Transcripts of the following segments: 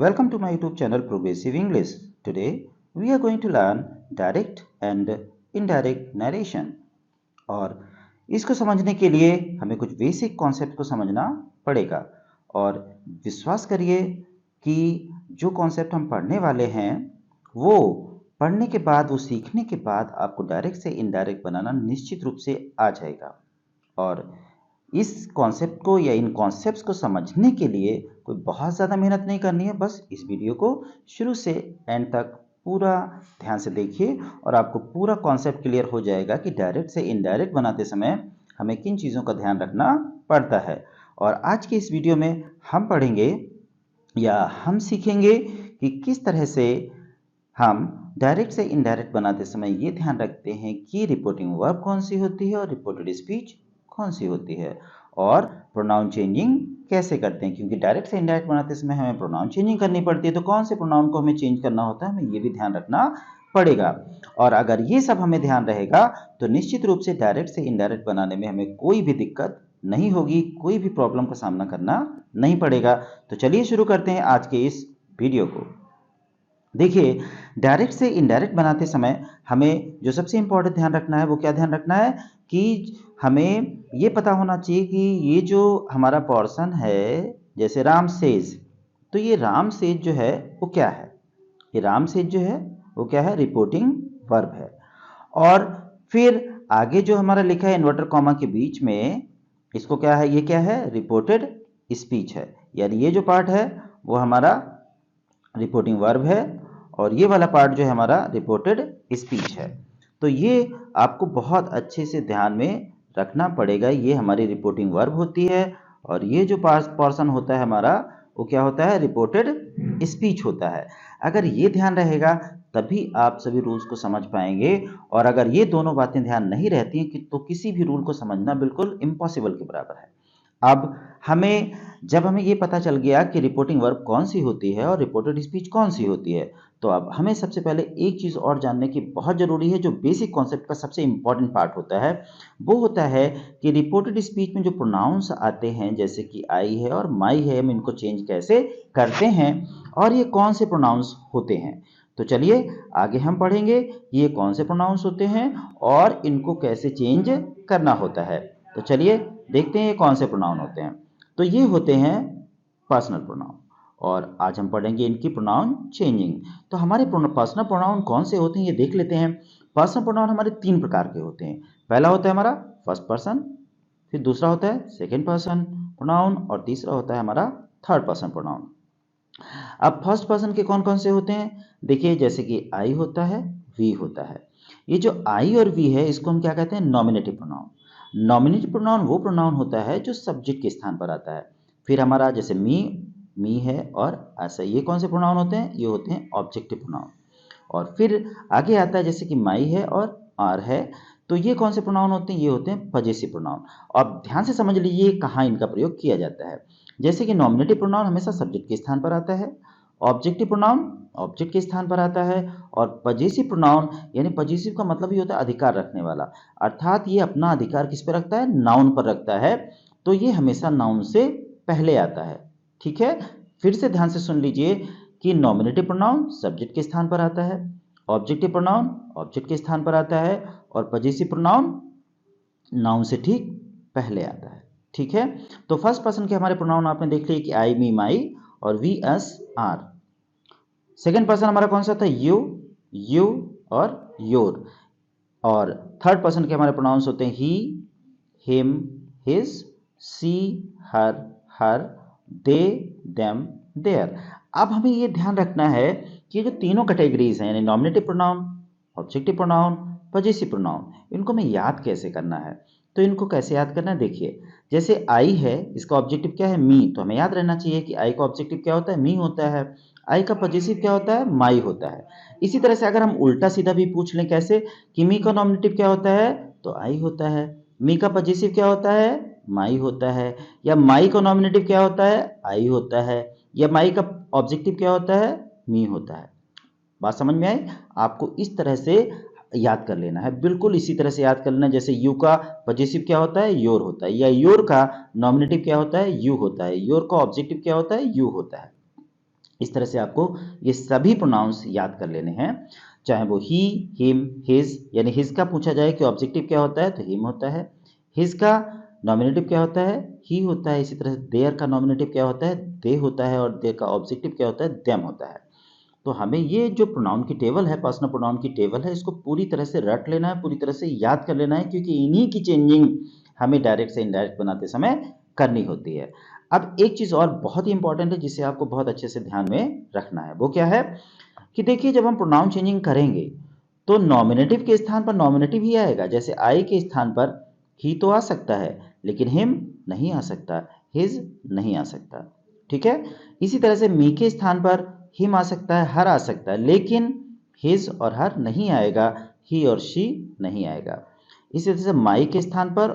Welcome to my YouTube channel Progressive English. Today we are going to learn direct and indirect narration. और इसको समझने के लिए हमें कुछ बेसिक कॉन्सेप्ट को समझना पड़ेगा और विश्वास करिए कि जो कॉन्सेप्ट हम पढ़ने वाले हैं वो पढ़ने के बाद, वो सीखने के बाद आपको डायरेक्ट से इनडायरेक्ट बनाना निश्चित रूप से आ जाएगा। और इस कॉन्सेप्ट को या इन कॉन्सेप्ट्स को समझने के लिए कोई बहुत ज़्यादा मेहनत नहीं करनी है। बस इस वीडियो को शुरू से एंड तक पूरा ध्यान से देखिए और आपको पूरा कॉन्सेप्ट क्लियर हो जाएगा कि डायरेक्ट से इनडायरेक्ट बनाते समय हमें किन चीज़ों का ध्यान रखना पड़ता है। और आज के इस वीडियो में हम पढ़ेंगे या हम सीखेंगे कि किस तरह से हम डायरेक्ट से इनडायरेक्ट बनाते समय ये ध्यान रखते हैं कि रिपोर्टिंग वर्ब कौन सी होती है और रिपोर्टेड स्पीच कौन सी होती है, और प्रोनाउन चेंजिंग कैसे करते हैं, क्योंकि डायरेक्ट से इनडायरेक्ट बनाते समय हमें प्रोनाउन चेंजिंग करनी पड़ती है। तो कौन से प्रोनाउन को हमें चेंज करना होता है, हमें ये भी ध्यान रखना पड़ेगा। और अगर ये सब हमें ध्यान रहेगा तो निश्चित रूप से डायरेक्ट से इनडायरेक्ट बनाने में हमें कोई भी दिक्कत नहीं होगी, कोई भी प्रॉब्लम का सामना करना नहीं पड़ेगा। तो चलिए शुरू करते हैं आज के इस वीडियो को। देखिए, डायरेक्ट से इनडायरेक्ट बनाते समय हमें जो सबसे इंपॉर्टेंट ध्यान रखना है वो क्या ध्यान रखना है कि हमें ये पता होना चाहिए कि ये जो हमारा पोर्शन है, जैसे राम सेज, तो ये राम सेज जो है वो क्या है, ये राम सेज जो है वो क्या है, रिपोर्टिंग वर्ब है। और फिर आगे जो हमारा लिखा है इन्वर्टर कॉमा के बीच में, इसको क्या है, ये क्या है, रिपोर्टेड स्पीच है। यानी ये जो पार्ट है वो हमारा रिपोर्टिंग वर्ब है और ये वाला पार्ट जो है हमारा रिपोर्टेड स्पीच है। तो ये आपको बहुत अच्छे से ध्यान में रखना पड़ेगा। ये हमारी रिपोर्टिंग वर्ब होती है और ये जो पोर्शन होता है हमारा वो क्या होता है, रिपोर्टेड स्पीच होता है। अगर ये ध्यान रहेगा तभी आप सभी रूल्स को समझ पाएंगे, और अगर ये दोनों बातें ध्यान नहीं रहती हैं तो किसी भी रूल को समझना बिल्कुल इम्पॉसिबल के बराबर है। अब जब हमें ये पता चल गया कि रिपोर्टिंग वर्ब कौन सी होती है और रिपोर्टेड स्पीच कौन सी होती है, तो अब हमें सबसे पहले एक चीज़ और जानने की बहुत ज़रूरी है, जो बेसिक कॉन्सेप्ट का सबसे इम्पॉर्टेंट पार्ट होता है। वो होता है कि रिपोर्टेड स्पीच में जो प्रोनाउंस आते हैं, जैसे कि आई है और माई है, हम इनको चेंज कैसे करते हैं और ये कौन से प्रोनाउंस होते हैं। तो चलिए आगे हम पढ़ेंगे ये कौन से प्रोनाउंस होते हैं और इनको कैसे चेंज करना होता है। तो चलिए देखते हैं ये कौन से प्रोनाउन होते हैं। तो ये होते हैं पर्सनल प्रोनाउन, और आज हम पढ़ेंगे इनकी प्रोनाउन चेंजिंग। तो हमारे पर्सनल प्रोनाउन कौन से होते हैं ये देख लेते हैं। पर्सनल प्रोनाउन हमारे 3 प्रकार के होते हैं। पहला होता है हमारा फर्स्ट पर्सन, फिर दूसरा होता है सेकेंड पर्सन प्रोनाउन, और तीसरा होता है हमारा थर्ड पर्सन प्रोनाउन। अब फर्स्ट पर्सन के कौन कौन से होते हैं, देखिए, जैसे कि आई होता है, वी होता है। ये जो आई और वी है इसको हम क्या कहते हैं, नॉमिनेटिव प्रोनाउन। नॉमिनेटिव प्रोनाउन वो प्रोनाउन होता है जो सब्जेक्ट के स्थान पर आता है। फिर हमारा जैसे मी है और ऐसा, ये कौन से प्रोनाउन होते हैं, ये होते हैं ऑब्जेक्टिव प्रोनाउन। और फिर आगे आता है जैसे कि माई है और आर है, तो ये कौन से प्रोनाउन होते हैं, ये होते हैं पजेसिव प्रोनाउन। अब ध्यान से समझ लीजिए कहाँ इनका प्रयोग किया जाता है। जैसे कि नॉमिनेटिव प्रोनाउन हमेशा सब्जेक्ट के स्थान पर आता है, ऑब्जेक्टिव प्रोनाउन ऑब्जेक्ट के स्थान पर आता है, और पजेसिव प्रोनाउन, यानी पजेसिव का मतलब ये होता है अधिकार रखने वाला, अर्थात ये अपना अधिकार किस पर रखता है, नाउन पर रखता है। तो ये हमेशा नाउन से पहले आता है। ठीक है, फिर से ध्यान से सुन लीजिए कि नॉमिनेटिव प्रोनाउन सब्जेक्ट के स्थान पर आता है, ऑब्जेक्टिव प्रोनाउन ऑब्जेक्ट के स्थान पर आता है, और पजेसिव प्रोनाउन नाउन से ठीक पहले आता है। ठीक है, तो फर्स्ट पर्सन के हमारे प्रोनाउन आपने देख लिए कि आई, मी, माई और we, us, are. Second person हमारा कौन सा था, यू और योर। और थर्ड पर्सन के हमारे प्रोनाउंस होते हैं he, him, his, she, her, they, them, their. अब हमें ये ध्यान रखना है कि ये जो तीनों कैटेगरीज हैं, यानी nominative pronoun, objective pronoun, possessive pronoun, इनको हमें याद कैसे करना है। तो इनको कैसे याद करना है, देखिए, जैसे आई है, इसका ऑब्जेक्टिव क्या है, मी, तो हमें याद रहना चाहिए कि आई का ऑब्जेक्टिव क्या होता है, मी होता है। आई का पजेसिव क्या होता है, माई होता है। इसी तरह से अगर हम उल्टा सीधा भी पूछ लें, कैसे कि मी का नॉमिनेटिव क्या होता है, तो आई होता है। मी का पजेसिव क्या होता है, माई होता है। या माई का नॉमिनेटिव क्या होता है, आई होता है। या माई का ऑब्जेक्टिव क्या होता है, मी होता है। बात समझ में आई, आपको इस तरह से याद कर लेना है, बिल्कुल इसी तरह से याद कर लेना। जैसे यू का पजेसिव क्या होता है, योर होता है, या योर का नॉमिनेटिव क्या होता है, यू होता है, योर का ऑब्जेक्टिव क्या होता है, यू होता है। इस तरह से आपको ये सभी प्रोनाउंस याद कर लेने हैं, चाहे वो ही, हिम, हिज, यानी हिज का पूछा जाए कि ऑब्जेक्टिव क्या होता है तो हिम होता है, हिज का नॉमिनेटिव क्या होता है ही होता है, इसी तरह से देयर का नॉमिनेटिव क्या होता है दे होता है, और देयर का ऑब्जेक्टिव क्या होता है देम होता है। तो हमें ये जो प्रोनाउन की टेबल है, पर्सनल प्रोनाउन की टेबल है, इसको पूरी तरह से रट लेना है, पूरी तरह से याद कर लेना है, क्योंकि इन्हीं की चेंजिंग हमें डायरेक्ट से इनडायरेक्ट बनाते समय करनी होती है। अब एक चीज़ और बहुत ही इंपॉर्टेंट है जिसे आपको बहुत अच्छे से ध्यान में रखना है, वो क्या है कि देखिए जब हम प्रोनाउन चेंजिंग करेंगे तो नॉमिनेटिव के स्थान पर नॉमिनेटिव ही आएगा। जैसे आई के स्थान पर ही तो आ सकता है, लेकिन हिम नहीं आ सकता, हिज नहीं आ सकता, ठीक है। इसी तरह से मी के स्थान पर हिम आ सकता है, हर आ सकता है, लेकिन हिज और हर नहीं आएगा, ही और शी नहीं आएगा। इसी तरह से माई के स्थान पर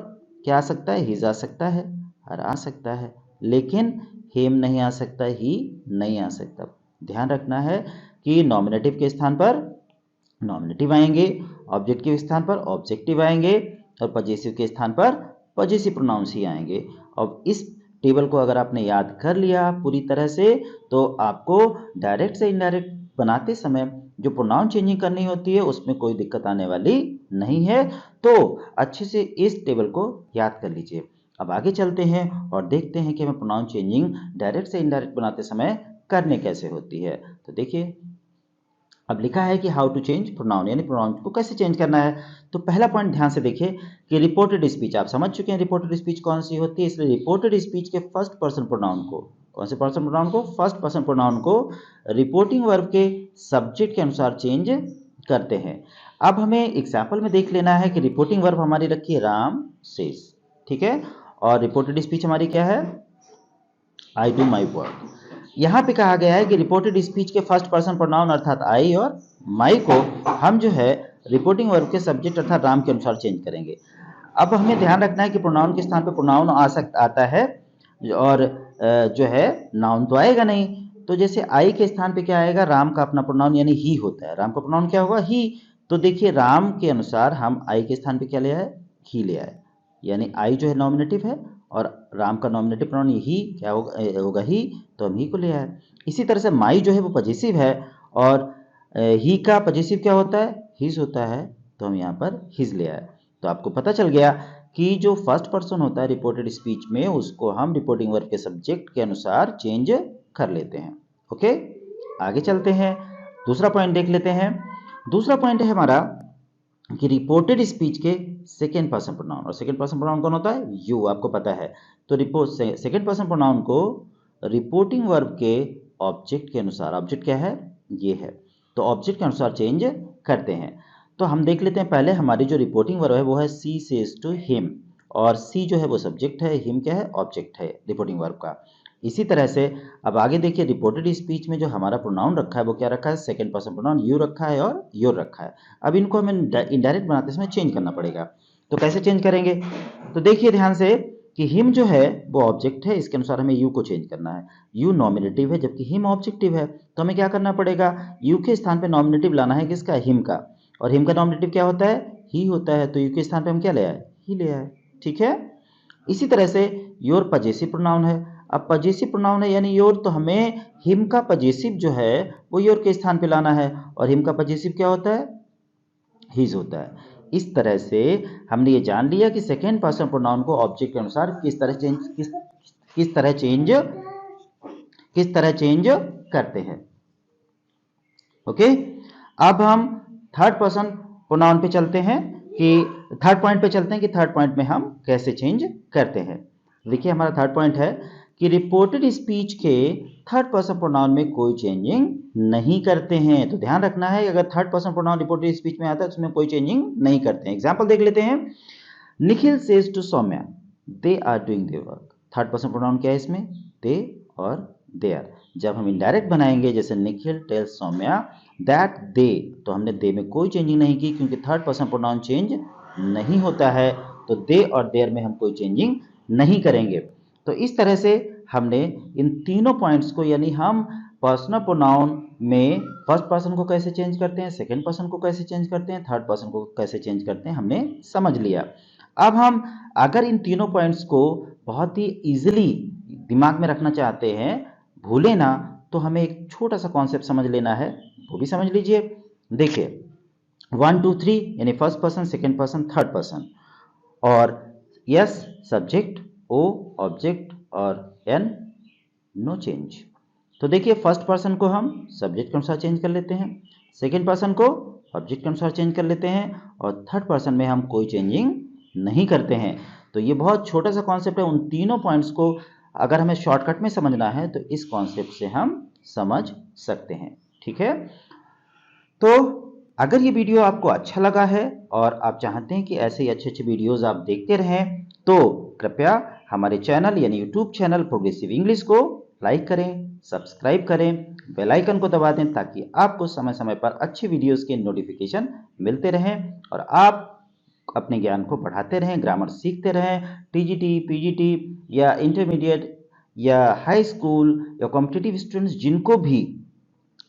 क्या आ सकता है, हिज आ सकता है, हर आ सकता है, लेकिन हिम नहीं आ सकता, ही नहीं आ सकता। ध्यान रखना है कि नॉमिनेटिव के स्थान पर नॉमिनेटिव आएंगे, ऑब्जेक्टिव के स्थान पर ऑब्जेक्टिव आएंगे, और पजेसिव के स्थान पर पजेसिव प्रोनाउंस ही आएंगे। और इस टेबल को अगर आपने याद कर लिया पूरी तरह से, तो आपको डायरेक्ट से इनडायरेक्ट बनाते समय जो प्रोनाउन चेंजिंग करनी होती है उसमें कोई दिक्कत आने वाली नहीं है। तो अच्छे से इस टेबल को याद कर लीजिए। अब आगे चलते हैं और देखते हैं कि हमें प्रोनाउन चेंजिंग डायरेक्ट से इनडायरेक्ट बनाते समय करने कैसे होती है। तो देखिए अब लिखा है कि हाउ टू चेंज प्रोनाउन, यानी प्रोनाउन को कैसे चेंज करना है। तो पहला पॉइंट ध्यान से देखिए कि रिपोर्टेड स्पीच, आप समझ चुके हैं रिपोर्टेड स्पीच कौन सी होती है, इसलिए रिपोर्टेड स्पीच के फर्स्ट पर्सन प्रोनाउन को, कौन से पर्सन प्रोनाउन को, फर्स्ट पर्सन प्रोनाउन को रिपोर्टिंग वर्ब के सब्जेक्ट के अनुसार चेंज करते हैं। अब हमें एग्जाम्पल में देख लेना है कि रिपोर्टिंग वर्ब हमारी रखी है राम सेज, ठीक है, और रिपोर्टेड स्पीच हमारी क्या है, आई डू माई वर्क। यहाँ पे कहा गया है कि रिपोर्टेड स्पीच के फर्स्ट पर्सन प्रोनाउन अर्थात आई और माई को हम जो है रिपोर्टिंग वर्ब के सब्जेक्ट अर्थात राम के अनुसार चेंज करेंगे। अब हमें ध्यान रखना है कि प्रोनाउन के स्थान पे प्रोनाउन आता है, और जो है नाउन तो आएगा नहीं। तो जैसे आई के स्थान पे क्या आएगा, राम का अपना प्रोनाउन यानी ही होता है, राम का प्रोनाउन क्या होगा ही। तो देखिए राम के अनुसार हम आई के स्थान पे क्या ले आए, ही ले आए, यानी आई जो है नॉमिनेटिव है और राम का नॉमिनेटिव प्रोनाउन ही क्या होगा ही, तो हम ही को ले आए। इसी तरह से माई जो है वो पजेसिव है, और ही का पजेसिव क्या होता है, हिज होता है, तो हम यहाँ पर हिज ले आए। तो आपको पता चल गया कि जो फर्स्ट पर्सन होता है रिपोर्टेड स्पीच में उसको हम रिपोर्टिंग वर्ब के सब्जेक्ट के अनुसार चेंज कर लेते हैं। ओके, आगे चलते हैं, दूसरा पॉइंट देख लेते हैं। दूसरा पॉइंट है हमारा कि रिपोर्टेड स्पीच के सेकेंड पर्सन प्रोनाउन, और सेकेंड पर्सन प्रोनाउन कौन होता है, यू, आपको पता है। तो सेकेंड पर्सन प्रोनाउन को रिपोर्टिंग वर्ब के ऑब्जेक्ट के अनुसार, ऑब्जेक्ट क्या है, ये है, तो ऑब्जेक्ट के अनुसार चेंज करते हैं। तो हम देख लेते हैं पहले हमारी जो रिपोर्टिंग वर्ब है वो है सी सेज टू हिम, और सी जो है वो सब्जेक्ट है, हिम क्या है, ऑब्जेक्ट है रिपोर्टिंग वर्ब का। इसी तरह से अब आगे देखिए रिपोर्टेड स्पीच में जो हमारा प्रोनाउन रखा है वो क्या रखा है, सेकंड पर्सन प्रोनाउन यू रखा है और योर रखा है। अब इनको हमें इनडायरेक्ट बनाते समय चेंज करना पड़ेगा। तो कैसे चेंज करेंगे, तो देखिए ध्यान से कि हिम जो है वो ऑब्जेक्ट है, इसके अनुसार हमें यू को चेंज करना है। यू नॉमिनेटिव है जबकि हिम ऑब्जेक्टिव है, तो हमें क्या करना पड़ेगा, यू के स्थान पे नॉमिनेटिव लाना है किसका, हिम का, और हिम का नॉमिनेटिव क्या होता है, ही होता है, तो यू के स्थान पे हम क्या ले आए, ही ले आए, ठीक है। इसी तरह से योर पजेसिव प्रोनाउन है। अब पजेसिव प्रोनाउन है यानी योर, तो हमें हिम का पजेसिव जो है वो योर के स्थान पे लाना है, और हिम का पजेसिव क्या होता है, हिज होता है। इस तरह से हमने ये जान लिया कि सेकेंड पर्सन प्रोनाउन को ऑब्जेक्ट के अनुसार किस तरह चेंज करते हैं। ओके, अब हम थर्ड पर्सन प्रोनाउन पे चलते हैं कि थर्ड पॉइंट पे चलते हैं कि थर्ड पॉइंट में हम कैसे चेंज करते हैं। देखिए हमारा थर्ड पॉइंट है कि रिपोर्टेड स्पीच के थर्ड पर्सन प्रोनाउन में कोई चेंजिंग नहीं करते हैं। तो ध्यान रखना है अगर third person pronoun reported speech में आता है तो उसमें कोई चेंजिंग नहीं करते हैं। एग्जाम्पल देख लेते हैं, Nikhil says to Saumya they are doing their work. Third person pronoun क्या है इसमें, दे और देयर। जब हम इनडायरेक्ट बनाएंगे जैसे Nikhil tells Saumya that they, तो हमने दे में कोई चेंजिंग नहीं की क्योंकि थर्ड पर्सन प्रोनाउन चेंज नहीं होता है, तो दे और देयर में हम कोई चेंजिंग नहीं करेंगे। तो इस तरह से हमने इन तीनों पॉइंट्स को, यानी हम पर्सनल प्रोनाउन में फर्स्ट पर्सन को कैसे चेंज करते हैं, सेकंड पर्सन को कैसे चेंज करते हैं, थर्ड पर्सन को कैसे चेंज करते हैं, हमने समझ लिया। अब हम अगर इन तीनों पॉइंट्स को बहुत ही इजीली दिमाग में रखना चाहते हैं, भूले ना, तो हमें एक छोटा सा कॉन्सेप्ट समझ लेना है, वो भी समझ लीजिए। देखिए 1 2 3 यानी first person, second person, third person, और यस सब्जेक्ट, ओ ऑब्जेक्ट और एन नो चेंज। तो देखिए फर्स्ट पर्सन को हम सब्जेक्ट के अनुसार चेंज कर लेते हैं, सेकेंड पर्सन को ऑब्जेक्ट के अनुसार चेंज कर लेते हैं, और थर्ड पर्सन में हम कोई चेंजिंग नहीं करते हैं। तो ये बहुत छोटा सा कॉन्सेप्ट है। उन तीनों पॉइंट्स को अगर हमें शॉर्टकट में समझना है तो इस कॉन्सेप्ट से हम समझ सकते हैं। ठीक है, तो अगर ये वीडियो आपको अच्छा लगा है और आप चाहते हैं कि ऐसे ही अच्छे अच्छे वीडियोस आप देखते रहें, तो कृपया हमारे चैनल यानी यूट्यूब चैनल प्रोग्रेसिव इंग्लिश को लाइक करें, सब्सक्राइब करें, बेल आइकन को दबा दें, ताकि आपको समय समय पर अच्छी वीडियोस के नोटिफिकेशन मिलते रहें और आप अपने ज्ञान को बढ़ाते रहें, ग्रामर सीखते रहें। टीजीटी, पीजीटी या इंटरमीडिएट या हाई स्कूल या कॉम्पिटिटिव स्टूडेंट्स जिनको भी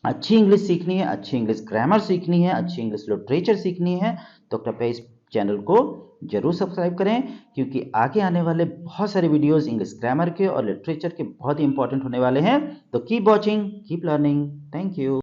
अच्छी इंग्लिश सीखनी है, अच्छी इंग्लिश ग्रामर सीखनी है, अच्छी इंग्लिश लिटरेचर सीखनी है, तो कृपया इस चैनल को जरूर सब्सक्राइब करें, क्योंकि आगे आने वाले बहुत सारे वीडियोस इंग्लिश ग्रामर के और लिटरेचर के बहुत ही इंपॉर्टेंट होने वाले हैं। तो keep watching, keep learning. Thank you.